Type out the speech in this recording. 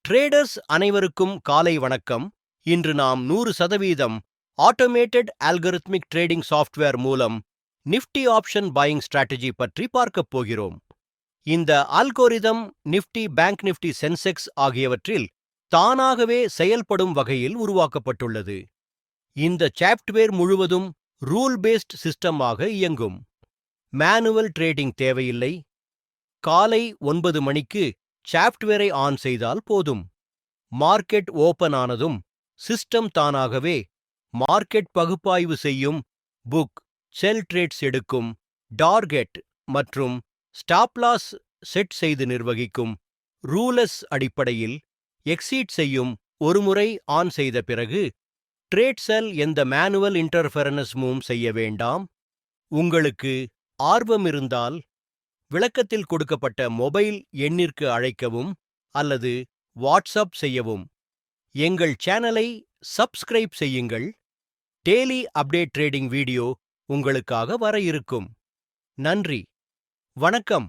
Traders அனைவருக்கும் காலை வணக்கம். இன்று நாம் 100% ஆட்டோமேட்டட் அல்கரித்மிக் ட்ரேடிங் சாஃப்ட்வேர் மூலம் நிஃப்டி ஆப்ஷன் பையிங் ஸ்ட்ராட்டஜி பற்றி பார்க்கப் போகிறோம். இந்த algorithm Nifty, bank Nifty, Sensex ஆகியவற்றில் தானாகவே செயல்படும் வகையில் உருவாக்கப்பட்டுள்ளது. இந்த சாஃப்ட்வேர் முழுவதும் ரூல் பேஸ்ட் சிஸ்டமாக இயங்கும். மேனுவல் ட்ரேடிங் தேவையில்லை. காலை 9 மணிக்கு சாஃப்ட்வேரை ஆன் செய்தால் போதும். மார்க்கெட் ஓபன் ஆனதும் சிஸ்டம் தானாகவே மார்க்கெட் பகுப்பாய்வு செய்யும், புக், செல் ட்ரேட்ஸ் எடுக்கும், டார்கெட் மற்றும் ஸ்டாப் லாஸ் செட் செய்து நிர்வகிக்கும். ரூலஸ் அடிப்படையில் எக்ஸீட் செய்யும். ஒருமுறை ஆன் செய்த பிறகு ட்ரேட் செல் எந்த மேனுவல் இன்டர்ஃபெரன்ஸும் செய்ய வேண்டாம். உங்களுக்கு ஆர்வம் இருந்தால் விளக்கத்தில் கொடுக்கப்பட்ட மொபைல் எண்ணிற்கு அழைக்கவும் அல்லது வாட்ஸ்அப் செய்யவும். எங்கள் சேனலை சப்ஸ்கிரைப் செய்யுங்கள். டெய்லி அப்டேட் ட்ரேடிங் வீடியோ உங்களுக்காக வர இருக்கும். நன்றி, வணக்கம்.